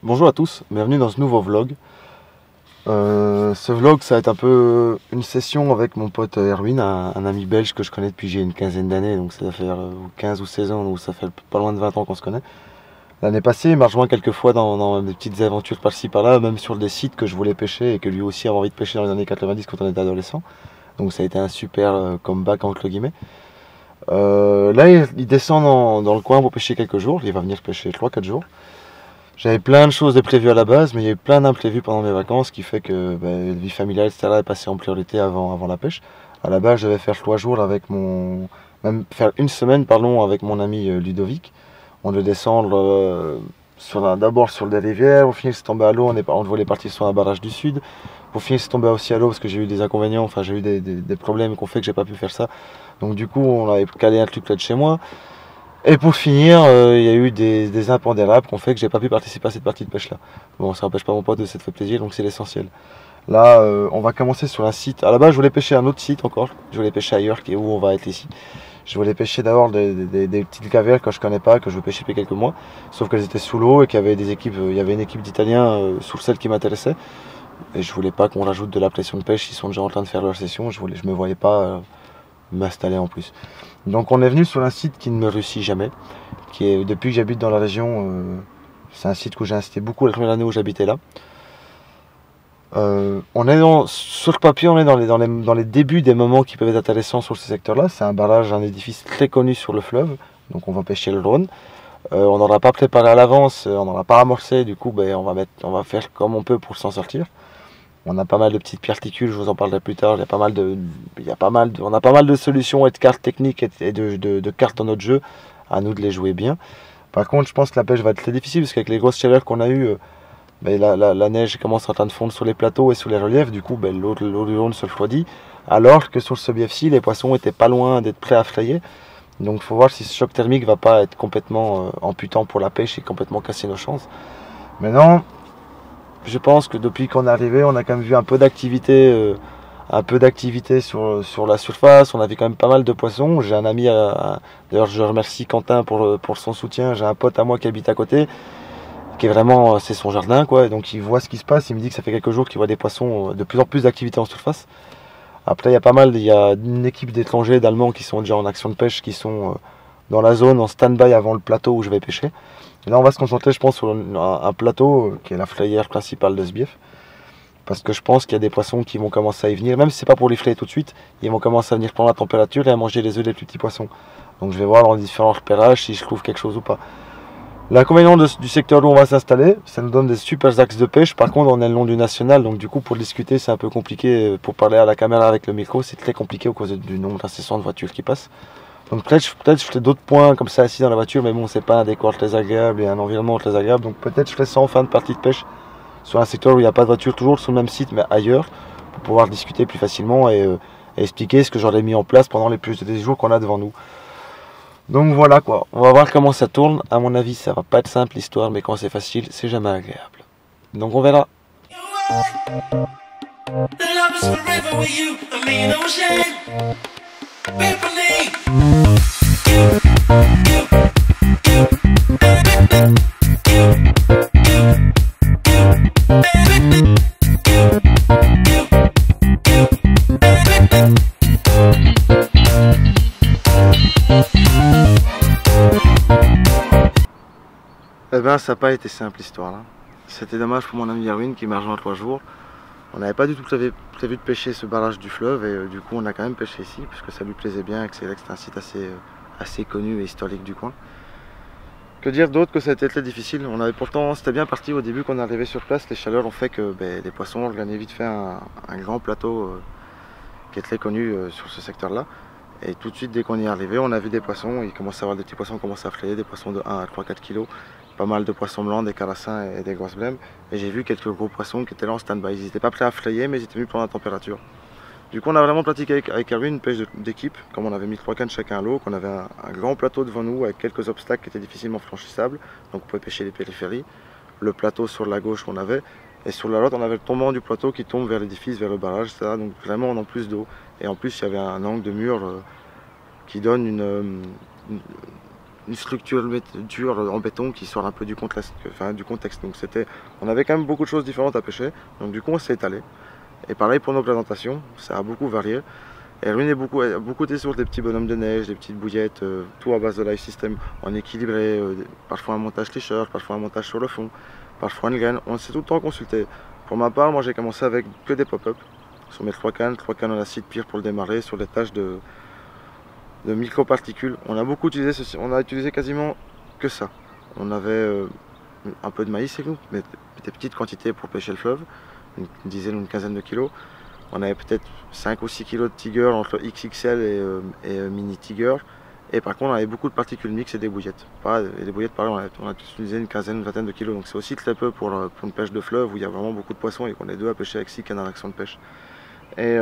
Bonjour à tous, bienvenue dans ce nouveau vlog. Ce vlog, ça va être un peu une session avec mon pote Erwin, un ami belge que je connais depuis j'ai une quinzaine d'années, donc ça doit faire 15 ou 16 ans, donc ça fait pas loin de 20 ans qu'on se connaît. L'année passée, il m'a rejoint quelques fois dans des petites aventures par-ci par-là, même sur des sites que je voulais pêcher et que lui aussi avait envie de pêcher dans les années 90 quand on était adolescent. Donc ça a été un super comeback entre guillemets. Là, il descend dans le coin pour pêcher quelques jours, il va venir pêcher 3-4 jours. J'avais plein de choses de prévues à la base, mais il y a eu plein d'imprévus pendant mes vacances, ce qui fait que la vie familiale, etc. est passée en priorité avant la pêche. À la base, je devais faire 3 jours avec même faire une semaine, pardon, avec mon ami Ludovic. On devait descendre d'abord sur des rivières, pour finir c'est tombé à l'eau, on voulait partir sur un barrage du sud. Pour finir c'est tombé aussi à l'eau parce que j'ai eu des inconvénients, enfin j'ai eu des problèmes qui ont fait que j'ai pas pu faire ça. Donc du coup on avait calé un truc près de chez moi. Et pour finir, il y a eu des impondérables qui ont fait que j'ai pas pu participer à cette partie de pêche là. Bon, ça n'empêche pas mon pote de s'être fait plaisir, donc c'est l'essentiel. Là, on va commencer sur un site. À la base, je voulais pêcher un autre site encore. Je voulais pêcher ailleurs, qui est où on va être ici. Je voulais pêcher d'abord des petites cavières que je connais pas, que je veux pêcher depuis quelques mois. Sauf qu'elles étaient sous l'eau et qu'il y avait des équipes, il y avait une équipe d'Italiens sous celle qui m'intéressait. Et je voulais pas qu'on rajoute de la pression de pêche. Ils sont déjà en train de faire leur session. Je me voyais pas m'installer en plus. Donc on est venu sur un site qui ne me réussit jamais, qui est depuis que j'habite dans la région, c'est un site où j'ai insisté beaucoup la première année où j'habitais là. Sur le papier, on est dans les débuts des moments qui peuvent être intéressants sur ce secteur-là. C'est un barrage, un édifice très connu sur le fleuve, donc on va pêcher le Rhône. On n'en a pas préparé à l'avance, on n'en a pas amorcé, du coup on va faire comme on peut pour s'en sortir. On a pas mal de petites particules, je vous en parlerai plus tard. On a pas mal de solutions et de cartes techniques et de cartes dans notre jeu. À nous de les jouer bien. Par contre, je pense que la pêche va être très difficile parce qu'avec les grosses chaleurs qu'on a eues, la neige commence en train de fondre sur les plateaux et sur les reliefs. Du coup, l'eau du Rhône se refroidit. Alors que sur ce bief-ci, les poissons étaient pas loin d'être prêts à frayer. Donc, il faut voir si ce choc thermique va pas être complètement amputant pour la pêche et complètement casser nos chances. Maintenant, je pense que depuis qu'on est arrivé, on a quand même vu un peu d'activité sur la surface. On a vu quand même pas mal de poissons. J'ai un ami, d'ailleurs je remercie Quentin pour son soutien. J'ai un pote à moi qui habite à côté, qui est vraiment, c'est son jardin quoi. Et donc il voit ce qui se passe. Il me dit que ça fait quelques jours qu'il voit des poissons, de plus en plus d'activité en surface. Après il y a une équipe d'étrangers, d'Allemands qui sont déjà en action de pêche, qui sont dans la zone en stand-by avant le plateau où je vais pêcher. Et là on va se concentrer je pense sur un plateau qui est la flayère principale de ce bief. Parce que je pense qu'il y a des poissons qui vont commencer à y venir, même si c'est pas pour les flayer tout de suite, ils vont commencer à venir prendre la température et à manger les œufs des plus petits poissons. Donc je vais voir dans les différents repérages si je trouve quelque chose ou pas. L'inconvénient du secteur où on va s'installer, ça nous donne des super axes de pêche. Par contre on est le long du national, donc du coup pour discuter c'est un peu compliqué. Pour parler à la caméra avec le micro c'est très compliqué à cause du nombre incessant de voitures qui passent. Donc peut-être je ferai d'autres points comme ça assis dans la voiture, mais bon c'est pas un décor très agréable et un environnement très agréable. Donc peut-être je ferai ça en fin de partie de pêche. Sur un secteur où il n'y a pas de voiture, toujours sur le même site mais ailleurs, pour pouvoir discuter plus facilement et expliquer ce que j'aurais mis en place pendant les plus des jours qu'on a devant nous. Donc voilà quoi, on va voir comment ça tourne. À mon avis ça va pas être simple l'histoire, mais quand c'est facile c'est jamais agréable. Donc on verra. Eh ben ça n'a pas été simple l'histoire là. C'était dommage pour mon ami Erwin qui m'a rejoint 3 jours. On n'avait pas du tout prévu de pêcher ce barrage du fleuve et du coup on a quand même pêché ici puisque ça lui plaisait bien et que c'est un site assez connu et historique du coin. Que dire d'autre que ça a été très difficile. C'était bien parti au début quand on est arrivé sur place. Les chaleurs ont fait que les poissons ont gagné vite fait un grand plateau qui est très connu sur ce secteur là. Et tout de suite dès qu'on y est arrivé on a vu des poissons. Il commence à avoir des petits poissons qui commencent à frayer, des poissons de 1 à 3-4 kg. Pas mal de poissons blancs, des carassins et des grosses blêmes. Et j'ai vu quelques gros poissons qui étaient là en stand-by. Ils n'étaient pas prêts à frayer mais ils étaient venus prendre la température. Du coup on a vraiment pratiqué avec Erwin une pêche d'équipe, comme on avait mis 3 cannes chacun à l'eau, qu'on avait un grand plateau devant nous avec quelques obstacles qui étaient difficilement franchissables, donc on pouvait pêcher les périphéries, le plateau sur la gauche qu'on avait, Et sur la lotte, on avait le tombant du plateau qui tombe vers l'édifice, vers le barrage, etc. Donc vraiment, on a plus d'eau. Et en plus, il y avait un angle de mur qui donne une structure dure en béton qui sort un peu du contexte. Donc on avait quand même beaucoup de choses différentes à pêcher. Donc du coup, on s'est étalé. Et pareil pour nos présentations, ça a beaucoup varié. Et Erwin a beaucoup été sur des petits bonhommes de neige, des petites bouillettes, tout à base de live system en équilibré, parfois un montage t-shirt, parfois un montage sur le fond, parfois une graine. On s'est tout le temps consulté. Pour ma part, moi j'ai commencé avec que des pop-up sur mes 3 cannes en acide pire pour le démarrer, sur des tâches de microparticules. On a beaucoup utilisé ceci, on a utilisé quasiment que ça. On avait un peu de maïs avec nous, mais des petites quantités pour pêcher le fleuve, une dizaine ou une quinzaine de kilos. On avait peut-être 5 ou 6 kilos de Tiger entre XXL et mini Tiger. Et par contre, on avait beaucoup de particules mixtes et des bouillettes. Et des bouillettes, pareil, on a utilisé une quinzaine, une vingtaine de kilos. Donc c'est aussi très peu pour une pêche de fleuve où il y a vraiment beaucoup de poissons et qu'on est deux à pêcher avec 6 cannes à l'action de pêche. Et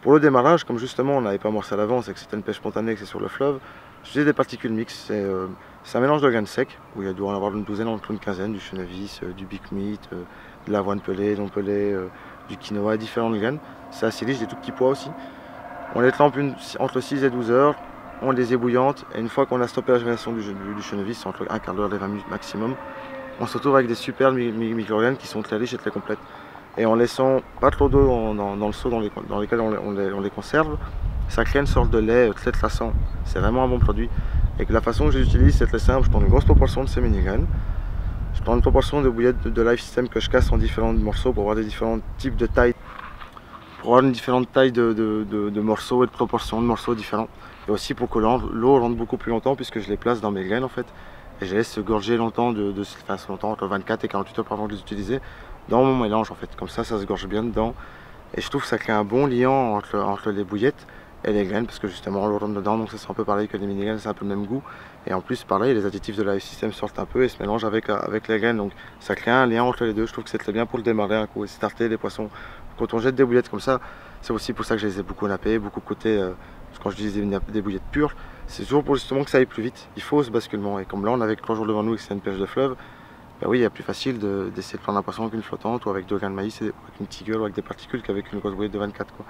pour le démarrage, comme justement on n'avait pas amorcé à l'avance et que c'était une pêche spontanée, que c'est sur le fleuve, j'utilisais des particules mixtes. C'est un mélange de graines secs où il doit en avoir une douzaine entre une quinzaine, du chenevis, du big meat, de l'avoine pelée, non pelée, du quinoa, différentes graines. C'est assez riche, des tout petits pois aussi. On les trempe entre 6 et 12 heures, on les ébouillante et une fois qu'on a stoppé la germination du chenevis, entre un quart d'heure et 20 minutes maximum, on se retrouve avec des super micro-graines qui sont très riches et très complètes. Et en laissant pas trop d'eau dans le seau dans lesquels on les conserve, ça crée une sorte de lait très traçant. C'est vraiment un bon produit. Et que la façon que je les utilise, c'est très simple. Je prends une grosse proportion de ces mini-graines. Je prends une proportion de bouillettes de live system que je casse en différents morceaux pour avoir des différents types de tailles. Pour avoir une différente taille de morceaux et de proportions de morceaux différents. Et aussi pour que l'eau rentre beaucoup plus longtemps puisque je les place dans mes graines en fait. Et je les laisse se gorger longtemps, longtemps entre 24 et 48 heures avant de les utiliser dans mon mélange en fait. Comme ça se gorge bien dedans. Et je trouve que ça crée un bon lien entre les bouillettes et les graines parce que justement l'eau rentre dedans, donc ça sent un peu pareil que les mini-graines, c'est un peu le même goût. Et en plus pareil, les additifs de live system sortent un peu et se mélangent avec les graines, donc ça crée un lien entre les deux. Je trouve que c'est très bien pour le démarrer un coup et starter les poissons. Quand on jette des bouillettes comme ça, c'est aussi pour ça que je les ai beaucoup nappées, beaucoup côté, quand je dis des bouillettes pures, c'est toujours pour justement que ça aille plus vite. Il faut ce basculement et comme là on avait 3 jours devant nous et que c'est une pêche de fleuve, ben oui, il y a plus facile d'essayer de prendre un poisson avec une flottante ou avec 2 grains de maïs, ou avec une tigre ou avec des particules qu'avec une grosse bouillette de 24 quoi.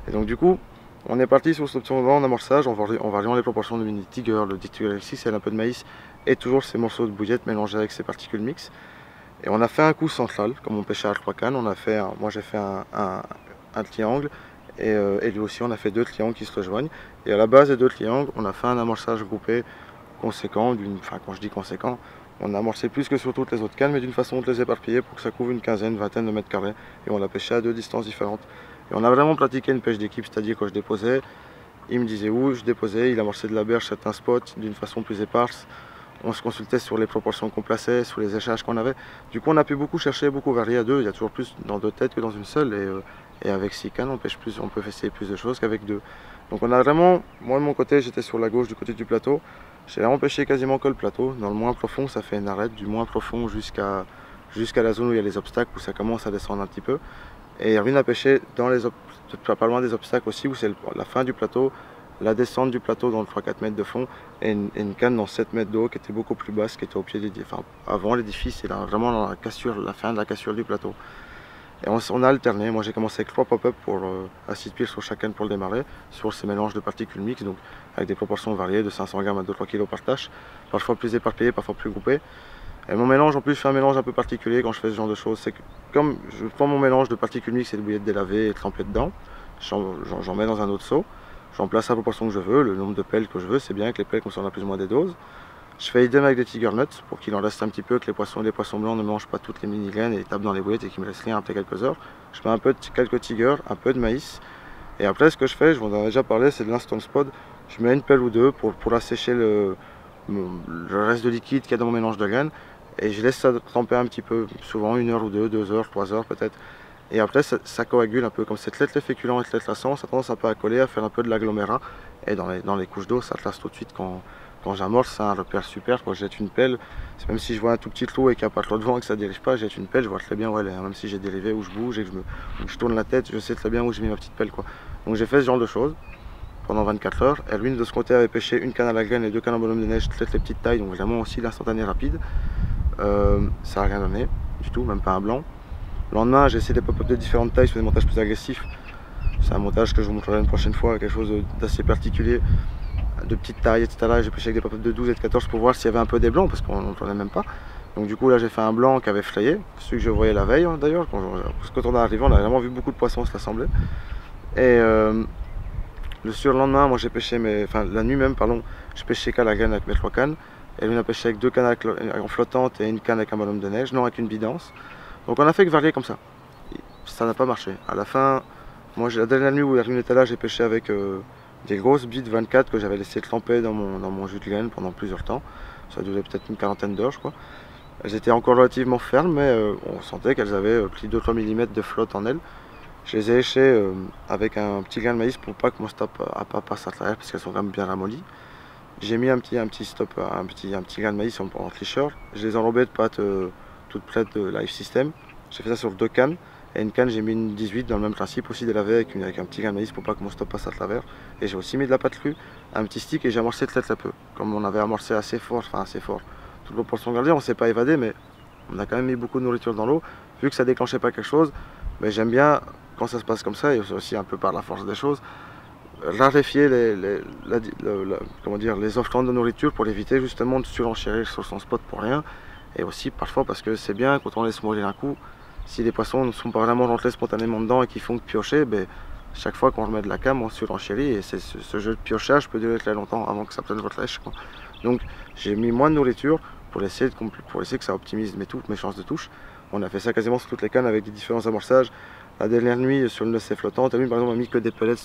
Et donc du coup, on est parti sur cette option en amorçage, en variant les proportions de mini Tiger, le Tiger XXL, un peu de maïs et toujours ces morceaux de bouillette mélangés avec ces particules mixtes. Et on a fait un coup central, comme on pêchait à 3 cannes, moi j'ai fait un triangle et lui aussi on a fait 2 triangles qui se rejoignent. Et à la base des 2 triangles, on a fait un amorçage groupé conséquent, quand je dis conséquent, on a amorcé plus que sur toutes les autres cannes, mais d'une façon de les éparpiller pour que ça couvre une quinzaine, vingtaine de mètres carrés. Et on l'a pêché à 2 distances différentes. Et on a vraiment pratiqué une pêche d'équipe, c'est-à-dire quand je déposais, il me disait où je déposais, il amorçait de la berge certains spots d'une façon plus éparse. On se consultait sur les proportions qu'on plaçait, sur les échages qu'on avait. Du coup, on a pu beaucoup chercher, beaucoup varier à 2. Il y a toujours plus dans 2 têtes que dans une seule. Et avec 6 cannes, on peut essayer plus de choses qu'avec 2. Donc on a vraiment, moi de mon côté, j'étais sur la gauche du côté du plateau. J'ai vraiment pêché quasiment que le plateau. Dans le moins profond, ça fait une arête du moins profond jusqu'à la zone où il y a les obstacles, où ça commence à descendre un petit peu. Et Erwin a pêché pas loin des obstacles aussi, où c'est la fin du plateau, la descente du plateau dans le 3-4 mètres de fond, et une canne dans 7 mètres d'eau qui était beaucoup plus basse, qui était au pied avant l'édifice, et là, vraiment dans la fin de la cassure du plateau. Et on a alterné, moi j'ai commencé avec 3 pop-up pour acide pile sur chaque canne pour le démarrer, sur ces mélanges de particules mixtes, donc avec des proportions variées de 500 grammes à 2-3 kg par tâche, parfois plus éparpillé, parfois plus groupé. Et mon mélange, en plus, je fais un mélange un peu particulier quand je fais ce genre de choses. C'est que comme je prends mon mélange de particules mixtes et de bouillettes délavées et trempées dedans, j'en mets dans un autre seau, j'en place la proportion que je veux, le nombre de pelles que je veux, c'est bien que les pelles concernent plus ou moins des doses. Je fais idem avec des Tiger Nuts pour qu'il en reste un petit peu, que les poissons blancs ne mangent pas toutes les mini-graines et tapent dans les bouillettes et qu'il me reste rien après quelques heures. Je mets quelques Tiger, un peu de maïs. Et après, ce que je fais, je vous en ai déjà parlé, c'est de l'instant spot. Je mets une pelle ou deux pour assécher le reste de liquide qu'il y a dans mon mélange de graines. Et je laisse ça tremper un petit peu, souvent 1 heure ou 2, 2 heures, 3 heures peut-être. Et après ça coagule un peu, comme c'est très féculent et très traçant, ça tendance un peu à coller, à faire un peu de l'agglomérat. Et dans les couches d'eau, ça trace tout de suite quand j'amorce, c'est un repère super. Quand je jette une pelle, même si je vois un tout petit trou et qu'il n'y a pas trop de vent et que ça ne dirige pas, je jette une pelle, je vois très bien où elle est. Même si j'ai dérivé, où je bouge et que je tourne la tête, je sais très bien où j'ai mis ma petite pelle, quoi. Donc j'ai fait ce genre de choses pendant 24 heures. Erwin de ce côté avait pêché une canne à la graine et 2 cannes en bonhomme de neige, très petites tailles, donc vraiment aussi l'instantané rapide. Ça n'a rien donné du tout, même pas un blanc. Le lendemain, j'ai essayé des pop-up de différentes tailles sur des montages plus agressifs. C'est un montage que je vous montrerai une prochaine fois, quelque chose d'assez particulier, de petites tailles, etc. J'ai pêché avec des pop-up de 12 et de 14 pour voir s'il y avait un peu des blancs, parce qu'on n'en prenait même pas. Donc du coup là j'ai fait un blanc qui avait frayé, celui que je voyais la veille d'ailleurs, quand on est arrivé on a vraiment vu beaucoup de poissons se rassembler. Et le surlendemain, moi j'ai pêché, la nuit même, pardon, je pêchais qu'à la canne avec mes 3 cannes. Et lui on a pêché avec 2 cannes en flottante et une canne avec un bonhomme de neige, non avec une bidance. Donc on a fait que varier comme ça. Ça n'a pas marché. À la fin, moi la dernière nuit où Erwin était là, j'ai pêché avec des grosses bites 24 que j'avais laissé tremper dans mon jus de graine pendant plusieurs temps. Ça durait peut-être une quarantaine d'heures je crois. Elles étaient encore relativement fermes, mais on sentait qu'elles avaient pris 2-3 mm de flotte en elles. Je les ai léchées avec un petit grain de maïs pour pas que mon stop passe à travers, parce qu'elles sont quand même bien ramollies. J'ai mis un petit grain de maïs en tricheur. Je les ai enrobées de pâte toutes prêtes de Life System. J'ai fait ça sur 2 cannes. Et une canne, j'ai mis une 18 dans le même principe, aussi délavée avec un petit grain de maïs pour pas que mon stop passe à travers. Et j'ai aussi mis de la pâte crue, un petit stick, et j'ai amorcé très peu. Comme on avait amorcé assez fort, toute l'eau pour son gardien, on ne s'est pas évadé, mais on a quand même mis beaucoup de nourriture dans l'eau. Vu que ça déclenchait pas quelque chose, mais j'aime bien quand ça se passe comme ça, et aussi un peu par la force des choses, raréfier les offrandes de nourriture pour éviter justement de surenchérir sur son spot pour rien. Et aussi parfois parce que c'est bien quand on laisse mourir un coup, si les poissons ne sont pas vraiment rentrés spontanément dedans et qu'ils font que piocher, chaque fois qu'on remet de la cam, on surenchérit, et ce jeu de piochage peut durer très longtemps avant que ça prenne votre lèche, quoi. Donc j'ai mis moins de nourriture pour essayer que ça optimise mes chances de touche. On a fait ça quasiment sur toutes les cannes avec des différents amorçages. La dernière nuit sur une de ces flottantes, lui par exemple a mis que des pellets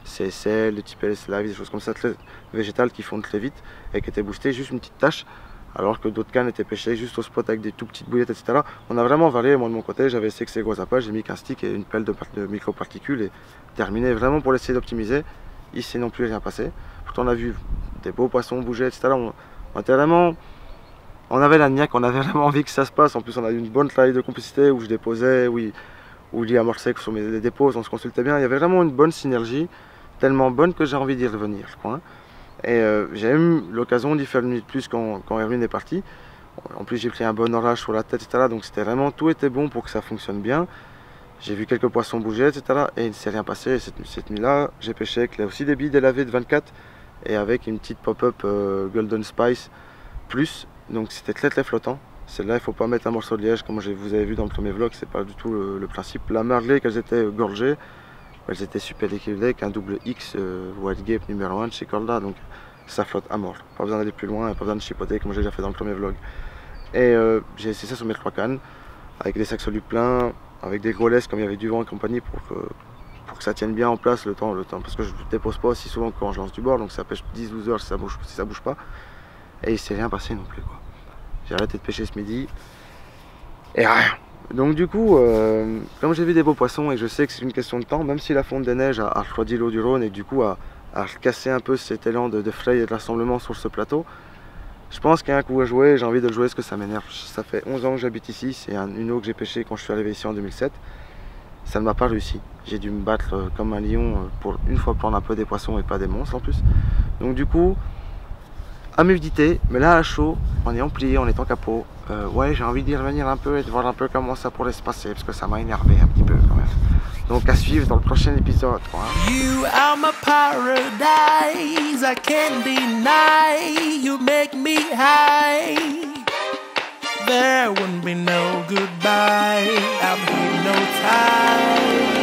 CSL, des petits pellets live, des choses comme ça très végétales qui fondent très vite et qui étaient boostés, juste une petite tache. Alors que d'autres cannes étaient pêchées juste au spot avec des tout petites bouillettes, etc. On a vraiment varié. Moi de mon côté, j'avais essayé que ces gros appâts, j'ai mis qu'un stick et une pelle de microparticules et terminé vraiment pour essayer d'optimiser. Il s'est non plus rien passé. Pourtant on a vu des beaux poissons bouger, etc. On avait la niaque, on avait vraiment envie que ça se passe. En plus on a eu une bonne taille de complicité où je déposais, où il amorçait sur mes dépôts, on se consultait bien. Il y avait vraiment une bonne synergie, tellement bonne que j'ai envie d'y revenir, je crois. Et j'ai eu l'occasion d'y faire une nuit de plus quand Erwin est parti. En plus j'ai pris un bon orage sur la tête, etc. Donc c'était vraiment, tout était bon pour que ça fonctionne bien. J'ai vu quelques poissons bouger, etc. Et il ne s'est rien passé. Et cette nuit-là, j'ai pêché avec aussi des billes délavées de 24 et avec une petite pop-up Golden Spice plus. Donc c'était très flottant. Celle-là, il ne faut pas mettre un morceau de liège comme vous avez vu dans le premier vlog, c'est pas du tout le principe. La marlée, qu'elles étaient gorgées, elles étaient super équilibrées avec un double X White Gape numéro 1 de chez Corda. Donc ça flotte à mort. Pas besoin d'aller plus loin, pas besoin de chipoter comme j'ai déjà fait dans le premier vlog. Et j'ai essayé ça sur mes 3 cannes, avec des sacs solus pleins, avec des gros laisses comme il y avait du vent et compagnie pour que ça tienne bien en place le temps. Parce que je ne dépose pas aussi souvent que quand je lance du bord, donc ça pêche 10-12 heures si ça bouge pas. Et il s'est rien passé non plus, quoi. J'ai arrêté de pêcher ce midi et rien. Donc du coup, comme j'ai vu des beaux poissons et je sais que c'est une question de temps, même si la fonte des neiges a refroidi l'eau du Rhône et du coup a casser un peu cet élan de fray et de rassemblement sur ce plateau, je pense qu'il y a un coup à jouer, j'ai envie de le jouer parce que ça m'énerve. Ça fait 11 ans que j'habite ici, c'est une eau que j'ai pêchée quand je suis arrivé ici en 2007. Ça ne m'a pas réussi. J'ai dû me battre comme un lion pour une fois prendre un peu des poissons et pas des monstres en plus. Donc du coup, à m'éviter, mais là à chaud, en ayant plié, en étant capot, ouais j'ai envie d'y revenir un peu et de voir un peu comment ça pourrait se passer parce que ça m'a énervé un petit peu quand même. Donc à suivre dans le prochain épisode, quoi. You are my paradise, I can't deny, you make me high. There wouldn't be no goodbye, I'm hypnotized.